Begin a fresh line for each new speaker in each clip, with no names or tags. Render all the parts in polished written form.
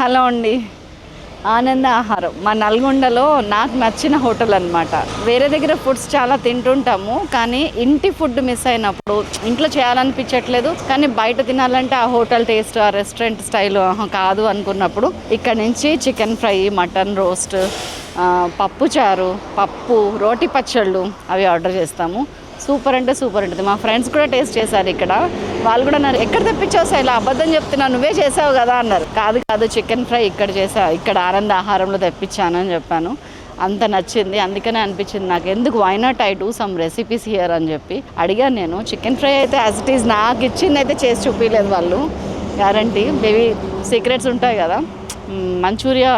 Hello అండి. ఆనంద ఆహారం మా నల్గొండలో నాకు నచ్చిన హోటల్ అనమాట. వేరే దగ్గర ఫుడ్స్ చాలా తింటుంటాము, కానీ ఇంటి ఫుడ్ మిస్ అయినప్పుడు ఇంట్లో చేయాలనిపించట్లేదు, కానీ బయట తినాలంటే ఆ హోటల్ టేస్ట్, ఆ రెస్టారెంట్ స్టైల్ కాదు అనుకున్నప్పుడు ఇక్కడ నుంచి చికెన్ ఫ్రై, మటన్ రోస్ట్, పప్పు చారు, పప్పు, రోటి పచ్చళ్ళు అవి ఆర్డర్ చేస్తాము. సూపర్ అంటే సూపర్ ఉంటుంది. మా ఫ్రెండ్స్ కూడా టేస్ట్ చేశారు ఇక్కడ. వాళ్ళు కూడా అన్నారు, ఎక్కడ తెప్పించావు ఇలా అబద్ధం చెప్తున్నా, నువ్వే చేసావు కదా అన్నారు. కాదు కాదు, చికెన్ ఫ్రై ఇక్కడ చేసా, ఇక్కడ ఆనంద ఆహారంలో తెప్పించాను అని చెప్పాను. అంత నచ్చింది, అందుకనే అనిపించింది నాకు ఎందుకు why not I do some recipes here అని చెప్పి అడిగాను నేను. చికెన్ ఫ్రై అయితే యాజ్ ఇట్ ఈజ్ నాకు ఇచ్చింది అయితే చేసి చూపించలేదు వాళ్ళు, గ్యారంటీ. బేబీ సీక్రెట్స్ ఉంటాయి కదా. మంచూరియా,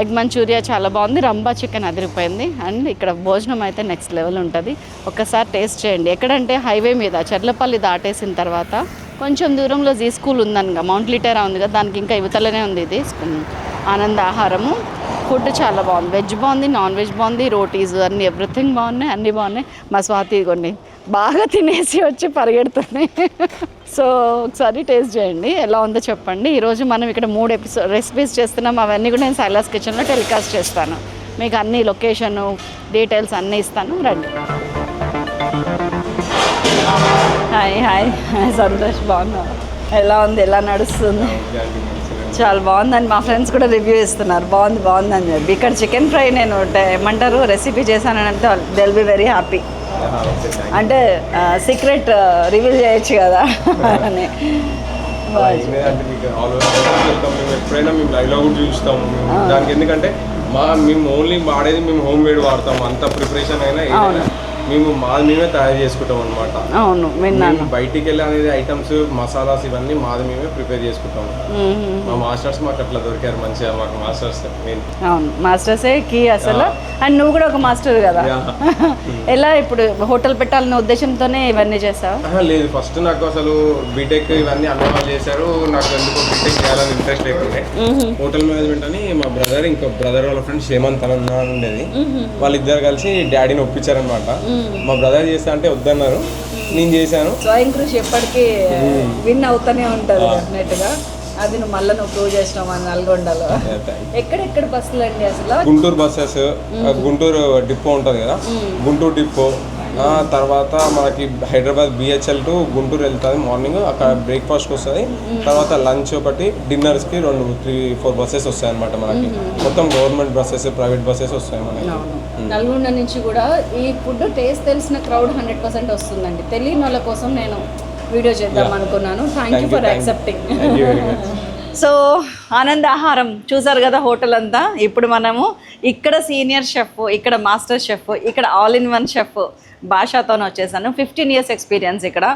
ఎగ్ మంచూరియా చాలా బాగుంది. రంబా చికెన్ అదిరిపోయింది. అండ్ ఇక్కడ భోజనం అయితే నెక్స్ట్ లెవెల్ ఉంటుంది. ఒక్కసారి టేస్ట్ చేయండి. ఎక్కడంటే హైవే మీద చెర్లపల్లి దాటేసిన తర్వాత కొంచెం దూరంలో జీ స్కూల్ ఉందనగా, మౌంట్ లిటేరా ఉంది కదా, దానికి ఇంకా యువతలనే ఉంది ఇది ఆనంద ఆహారము. ఫుడ్ చాలా బాగుంది, వెజ్ బాగుంది, నాన్ వెజ్ బాగుంది, రోటీస్ అన్నీ ఎవ్రీథింగ్ బాగున్నాయి, అన్నీ బాగున్నాయి. మా స్వాతి కొన్ని బాగా తినేసి వచ్చి పరిగెడుతున్నాయి. సో ఒకసారి టేస్ట్ చేయండి, ఎలా ఉందో చెప్పండి. ఈరోజు మనం ఇక్కడ 3 రెసిపీస్ చేస్తున్నాం. అవన్నీ కూడా నేను సైలాస్ కిచెన్లో టెలికాస్ట్ చేస్తాను. మీకు అన్ని లొకేషను డీటెయిల్స్ అన్నీ ఇస్తాను, రండి. హాయ్ హాయ్ సంతోష్, బాగున్నా? ఎలా ఉంది, ఎలా నడుస్తుంది? చాలా బాగుందని మా ఫ్రెండ్స్ కూడా రివ్యూ ఇస్తున్నారు, బాగుంది బాగుంది అని చెప్పి. ఇక్కడ చికెన్ ఫ్రై నేను ఏమంటారు రెసిపీ చేశానని అంటే they will be very happy. అంటే సీక్రెట్ రివీల్ చేయొచ్చు కదా అని.
ఎప్పుడైనా మేము లైవ్లో కూడా చూస్తాము దానికి, ఎందుకంటే మేము ఓన్లీ వాడేది మేము హోమ్ మేడ్ వాడతాము. అంత ప్రిపరేషన్ అయినా మేము మేమే తయారు చేసుకుంటాం అనమాట.
అవును, విన్నాను.
బయటికి వెళ్ళి అనేది ఐటమ్స్, మసాలాస్ ఇవన్నీ మేమే ప్రిపేర్ చేసుకుంటాము. మా మాస్టర్స్ మాకు అట్లా దొరికారు మంచిగా. మాకు మాస్టర్స్
అవును, మాస్టర్సే కీ అసలు. అండ్ నువ్వు కూడా ఒక మాస్టర్ కదా. ఎలా ఇప్పుడు హోటల్ పెట్టాలనే ఉద్దేశంతోనే ఇవన్నీ చేస్తావా?
లేదు, ఫస్ట్ నాకు అసలు బీటెక్ ఇవన్నీ అన్న వాళ్ళు చేశారు. నాకు ఎందుకు బీటెక్ చేయాలని ఇంట్రెస్ట్ లేకుండే. హోటల్ మేనేజ్మెంట్ అని మా బ్రదర్, ఇంకో బ్రదర్ వాళ్ళ ఫ్రెండ్ హేమంత్ అని ఉండేది, వాళ్ళిద్దరు కలిసి డాడీని ఒప్పించారనమాట. మా బ్రదర్ చేస్తా అంటే వద్దన్నారు, నేను చేశాను.
స్వయం కృషి ఎప్పటికీ విన్ అవుతూనే ఉంటుంది డెఫినెట్గా. అది నువ్వు మళ్ళీ ప్రూవ్ చేసినావు మన నల్గొండలో. ఎక్కడెక్కడ బస్సులు అండి అసలు?
గుంటూరు బస్సెస్, గుంటూరు డిపో ఉంటుంది కదా, గుంటూరు డిపో. తర్వాత మనకి హైదరాబాద్ బిహెచ్ఎల్ టు గుంటూరు వెళ్తుంది మార్నింగ్, అక్కడ బ్రేక్ఫాస్ట్కి వస్తుంది. తర్వాత లంచ్ ఒకటి, డిన్నర్స్కి 2-3-4 బస్సెస్ వస్తాయి అనమాట మనకి. మొత్తం గవర్నమెంట్ బస్సెస్, ప్రైవేట్ బస్సెస్ వస్తాయి మనకి.
నల్గొండ నుంచి కూడా ఈ ఫుడ్ టేస్ట్ తెలిసిన క్రౌడ్ 100% వస్తుందండి. తెలియని వాళ్ళ కోసం నేను వీడియో చేద్దాం అనుకున్నాను. Thank you for accepting. So ఆనంద ఆహారం చూసారు కదా హోటల్ అంతా. ఇప్పుడు మనము ఇక్కడ సీనియర్ షెఫ్, ఇక్కడ మాస్టర్ షెఫ్, ఇక్కడ ఆల్ ఇన్ వన్ షెఫ్ భాషతో వచ్చేసాను. 15 years ఎక్స్పీరియన్స్. ఇక్కడ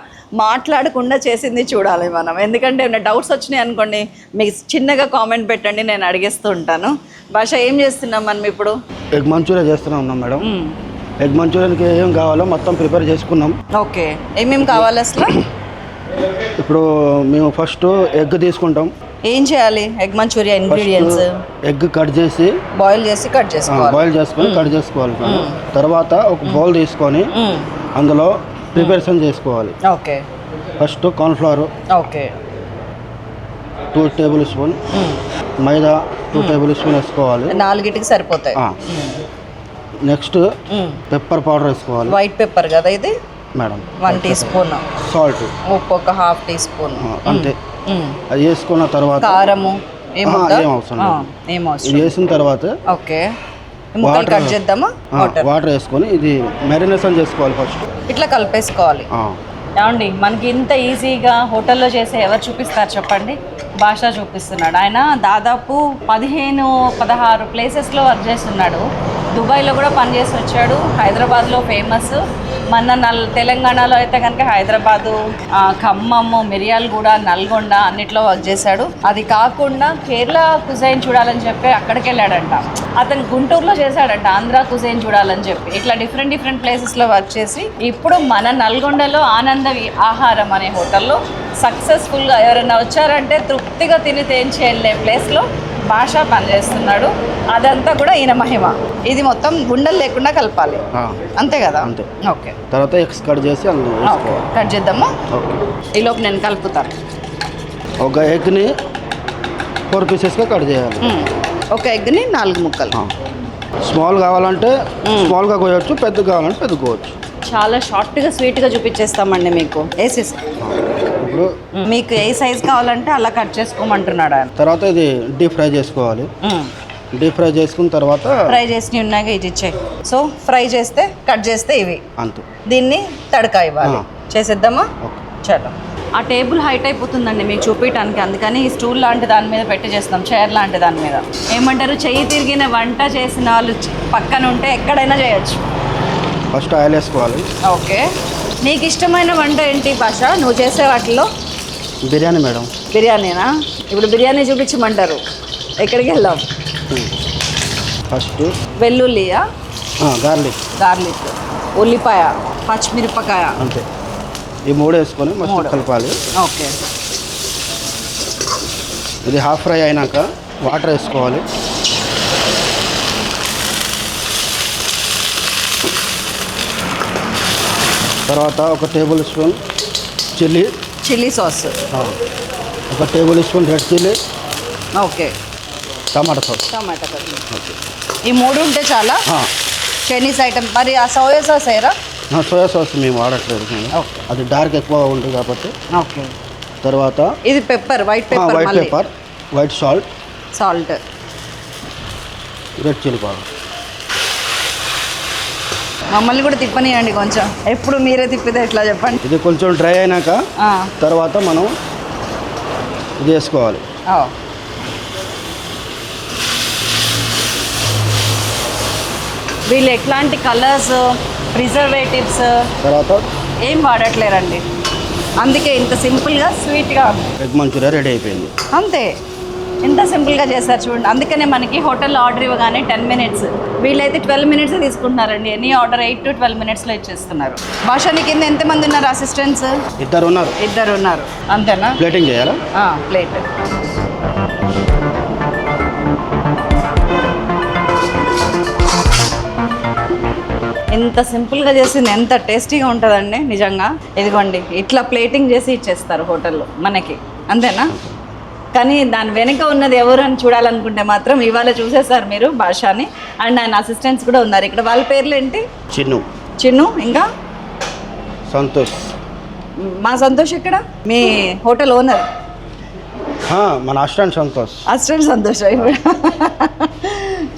మాట్లాడకుండా చేసింది చూడాలి మనం. ఎందుకంటే ఏమైనా డౌట్స్ వచ్చినాయి అనుకోండి, మీకు చిన్నగా కామెంట్ పెట్టండి, నేను అడిగేస్తూ ఉంటాను. భాష ఏం చేస్తున్నాం మనం ఇప్పుడు?
ఎగ్ మంచూరియా చేస్తున్నాం మేడం. ఎగ్ మంచూరియాకి ఏం కావాలో మొత్తం ప్రిపేర్ చేసుకున్నాం.
ఓకే, ఏమేమి కావాలి అసలు?
ఇప్పుడు మేము ఫస్ట్ ఎగ్ తీసుకుంటాం.
ఏం చేయాలి? Egg Manchuria ingredients:
egg cut చేసి
బాయిల్ చేసి కట్ చేసుకోవాలి.
బాయిల్ చేసుకొని కట్ చేసుకోవాలి. తర్వాత ఒక బౌల్ తీసుకొని అందులో ప్రిపరేషన్ చేసుకోవాలి.
Okay,
first cornflour
okay
2 tablespoon, maida 2 tablespoon వేసుకోవాలి.
4కి సరిపోతాయి.
నెక్స్ట్ పెప్పర్ పౌడర్ వేసుకోవాలి.
వైట్ పెప్పర్ కదా ఇది
మేడం.
1 teaspoon.
సాల్ట్,
ఉప్పు ఒక 1/2 teaspoon.
అంతే. అది వేసుకున్న తర్వాత
కారము
ఏం అవసరం ఇది వేసిన తర్వాత
ఓకే ముక్కలు కట్ చేద్దామా?
వాటర్ వేసుకొని ఇది మ్యారినేషన్ చేసుకోవాలి. ఫస్ట్
ఇట్లా కలిపేసుకోవాలి. ఏమండి, మనకి ఇంత ఈజీగా హోటల్లో చేసే ఎవరు చూపిస్తారు చెప్పండి? భాష చూపిస్తున్నాడు. ఆయన దాదాపు 15-16 ప్లేసెస్లో వర్క్ చేస్తున్నాడు. దుబాయ్లో కూడా పనిచేసి వచ్చాడు. హైదరాబాద్లో ఫేమస్. మన తెలంగాణలో అయితే కనుక హైదరాబాదు, ఖమ్మము, మిర్యాలగూడ, నల్గొండ అన్నిట్లో వర్క్ చేశాడు. అది కాకుండా కేరళ కుజైన్ చూడాలని చెప్పి అక్కడికి వెళ్ళాడంట. అతను గుంటూరులో చేశాడంట ఆంధ్ర కుజైన్ చూడాలని చెప్పి. ఇట్లా డిఫరెంట్ ప్లేసెస్లో వర్క్ చేసి ఇప్పుడు మన నల్గొండలో ఆనంద ఆహారం అనే హోటల్లో సక్సెస్ఫుల్గా ఎవరైనా వచ్చారంటే తృప్తిగా తిని తేంచి వెళ్ళే ప్లేస్లో భాష పనిచేస్తున్నాడు. అదంతా కూడా ఈయన మహిమ. ఇది మొత్తం గుండెలు లేకుండా కలపాలి, అంతే కదా?
అంతే.
ఓకే,
తర్వాత ఎగ్స్ కట్ చేసి
కట్ చేద్దామా?
ఓకే,
ఈలోపు నేను కలుపుతాను.
ఒక ఎగ్ని 4 పీసెస్గా కట్ చేయాలి.
ఒక ఎగ్ని 4 ముక్కలు.
స్మాల్ కావాలంటే స్మాల్గా కోయవచ్చు, పెద్ద కావాలంటే పెద్ద కోవచ్చు.
చాలా షార్ట్గా స్వీట్గా చూపించేస్తామండి మీకు. వేసేసి
ఇప్పుడు
మీకు ఏ సైజ్ కావాలంటే అలా కట్ చేసుకోమంటున్నాడు ఆయన.
తర్వాత ఇది డీప్ ఫ్రై చేసుకోవాలి. డీప్ ఫ్రై చేసుకున్న తర్వాత
ఫ్రై చేసి ఉన్నాక ఇది ఇచ్చాయి. సో ఫ్రై చేస్తే కట్ చేస్తే ఇవి
అంతే.
దీన్ని తడక ఇవ్వాలి. చేసేద్దామా?
ఓకే.
చలో. ఆ టేబుల్ హైట్ అయిపోతుందండి మీకు చూపించడానికి, అందుకని ఈ స్టూల్ లాంటి దాని మీద పెట్టి చేస్తాం, చైర్ లాంటి దాని మీద. ఏమంటారు, చెయ్యి తిరిగిన వంట చేసిన వాళ్ళు పక్కన ఉంటే ఎక్కడైనా చేయొచ్చు.
ఫస్ట్ ఆయిల్ వేసుకోవాలి.
ఓకే. నీకు ఇష్టమైన వంట ఏంటి భాష నువ్వు చేసే వాటిలో?
బిర్యానీ మేడం.
బిర్యానీనా? ఇప్పుడు బిర్యానీ చూపించమంటారు. ఎక్కడికి వెళ్దాం?
ఫస్ట్
వెల్లుల్లియా, గార్లిక్, ఉల్లిపాయ, పచ్చిమిరపకాయ,
అంతే. ఈ 3 వేసుకొని మస్తు కలపాలి.
ఓకే.
ఇది హాఫ్ ఫ్రై అయినాక వాటర్ వేసుకోవాలి. తర్వాత ఒక టేబుల్ స్పూన్ చిల్లీ సాస్, ఒక table spoon red chilli,
okay,
టమాటా సాస్.
ఈ 3 ఉంటే చాలా. Chinese item. మరి ఆ సోయా సాస్ వేయరా?
సోయా సాస్ మేము వాడట్లేదు, అది డార్క్ ఎక్కువ ఉంటుంది కాబట్టి.
ఓకే.
తర్వాత
ఇది pepper, white pepper,
white
salt,
red chilli powder.
మమ్మల్ని కూడా తిప్పనియండి కొంచెం. ఎప్పుడు మీరే తిప్పితే ఎట్లా చెప్పండి.
ఇది కొంచెం డ్రై అయినాక తర్వాత మనం ఇది వేసుకోవాలి.
వీళ్ళు ఎట్లాంటి కలర్స్, ప్రిజర్వేటివ్స్
తర్వాత
ఏం వాడట్లేరండి, అందుకే ఇంత సింపుల్గా స్వీట్గా
ఎగ్ మంచూరియా రెడీ అయిపోయింది.
అంతే, ఎంత సింపుల్గా చేస్తారు చూడండి. అందుకనే మనకి హోటల్లో ఆర్డర్ ఇవ్వగానే 10 minutes, వీళ్ళైతే 12 minutes తీసుకుంటున్నారండి. ఎనీ ఆర్డర్ 8 to 12 minutesలో ఇచ్చేస్తున్నారు. భాషని కింద ఎంతమంది ఉన్నారు అసిస్టెంట్స్?
2 ఉన్నారు.
అంతేనా?
ప్లేటింగ్ చేయాలా?
ప్లేట్. ఎంత సింపుల్గా చేసింది, ఎంత టేస్టీగా ఉంటుందండి నిజంగా. ఇదిగోండి ఇట్లా ప్లేటింగ్ చేసి ఇచ్చేస్తారు హోటల్లో మనకి, అంతేనా? కానీ దాని వెనుక ఉన్నది ఎవరు అని చూడాలనుకుంటే మాత్రం ఇవాళ చూసేసారు మీరు భాషని. అండ్ ఆయన అసిస్టెంట్స్ కూడా ఉన్నారు ఇక్కడ. వాళ్ళ పేర్లు ఏంటి? చిన్ను, ఇంకా
సంతోష్.
మా సంతోష్ ఎక్కడ? మీ హోటల్ ఓనర్?
మన అసిస్టెంట్ సంతోష్.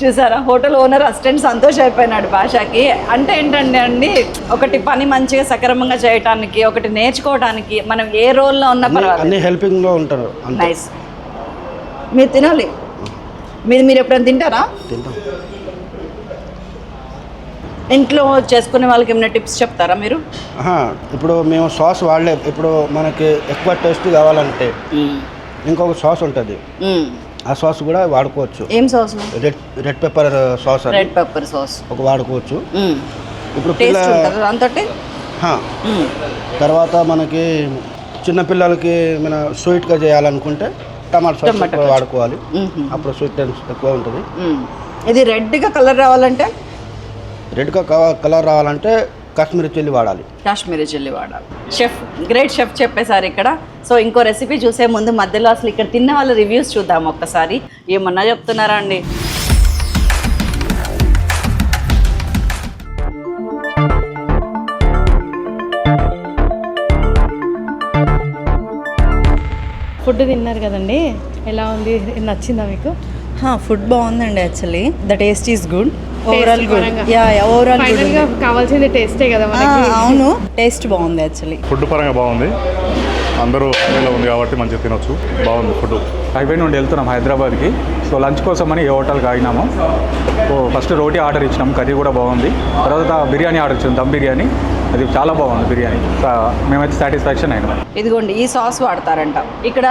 చూసారా, హోటల్ ఓనర్ అసిస్టెంట్ సంతోష్ అయిపోయినాడు భాషకి. అంటే ఏంటంటే అండి, ఒకటి పని మంచిగా సక్రమంగా చేయటానికి, ఒకటి నేర్చుకోవడానికి, మనం ఏ రోల్లో ఉన్నా పర్వాలేదు,
హెల్పింగ్లో ఉంటారు.
నైస్. మీరు తినాలి. మీరు ఎప్పుడైనా తింటారా?
తింటాం.
ఇంట్లో చేసుకునే వాళ్ళకి ఏమైనా టిప్స్ చెప్తారా మీరు?
ఇప్పుడు మేము సాస్ వాడలే. ఇప్పుడు మనకి ఎక్కువ టేస్ట్ కావాలంటే ఇంకొక సాస్ ఉంటుంది, ఆ సాస్ కూడా వాడుకోవచ్చు.
ఏం sauce?
Red pepper sauce.
Red pepper sauce
ఒక వాడుకోవచ్చు. ఇప్పుడు తర్వాత మనకి చిన్నపిల్లలకి మన స్వీట్గా చేయాలనుకుంటే టమాటా సాస్ వాడుకోవాలి, అప్పుడు స్వీట్ ఎక్కువ ఉంటుంది.
ఇది రెడ్గా కలర్ రావాలంటే?
కలర్ రావాలంటే కాశ్మీరీ చిల్లీ వాడాలి.
షెఫ్, గ్రేట్ షెఫ్ చెప్పేశారు ఇక్కడ. సో ఇంకో రెసిపీ చూసే ముందు మధ్యలో అసలు ఇక్కడ తిన్న వాళ్ళ రివ్యూస్ చూద్దాం ఒక్కసారి. ఏమన్నా చెప్తున్నారా అండి?
ఫుడ్ తిన్నారు కదండి, ఎలా ఉంది? నచ్చిందా మీకు?
ఫుడ్ బాగుందండి. Actually the taste is good.
Overall good. Final గా కావాల్సింది టేస్టే కదా మనకి.
అవును, టేస్ట్ బాగుంది. యాక్చువల్లీ
ఫుడ్ పరంగా బాగుంది. అందరూ ఫ్యామిలీలో ఉంది కాబట్టి మంచిగా తినొచ్చు. బాగుంది ఫుడ్. హైవే నుండి వెళ్తున్నాం హైదరాబాద్కి. సో లంచ్ కోసమని ఏ హోటల్కి ఆగినాము. సో ఫస్ట్ రోటీ ఆర్డర్ ఇచ్చినాం, కర్రీ కూడా బాగుంది. తర్వాత బిర్యానీ ఆర్డర్ ఇచ్చాం, దమ్ బిర్యానీ. అది చాలా బాగుంది బిర్యానీ. మేమైతే సాటిస్ఫాక్షన్ అయినా.
ఇదిగోండి ఈ సాస్ వాడతారంట ఇక్కడ.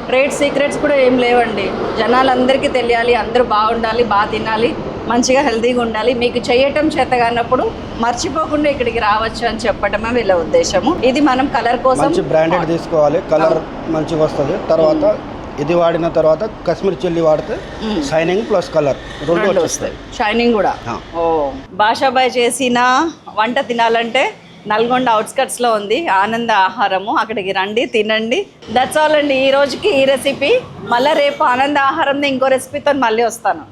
ట్రేడ్ సీక్రెట్స్ కూడా ఏం లేవండి. జనాలందరికీ తెలియాలి, అందరూ బాగుండాలి, బాగా తినాలి, మంచిగా హెల్తీగా ఉండాలి. మీకు చేయటం చేత కానప్పుడు మర్చిపోకుండా ఇక్కడికి రావచ్చు అని చెప్పడమే వీళ్ళ ఉద్దేశము. ఇది మనం కలర్ కోసం
బ్రాండెడ్ తీసుకోవాలి, కలర్ మంచిగా వస్తుంది. తర్వాత ఇది వాడిన తర్వాత కాశ్మీరీ చిల్లీ వాడితే షైనింగ్ ప్లస్ కలర్ రెండు వస్తాయి.
షైనింగ్ కూడా. ఓ భాషాబాయ్ చేసిన వంట తినాలంటే నల్గొండ అవుట్స్కట్స్లో ఉంది ఆనంద ఆహారము. అక్కడికి రండి, తినండి. దట్స్ ఆల్ అండి ఈ రోజుకి ఈ రెసిపీ. మళ్ళీ రేపు ఆనంద ఆహారంది ఇంకో రెసిపీతో మళ్ళీ వస్తాను.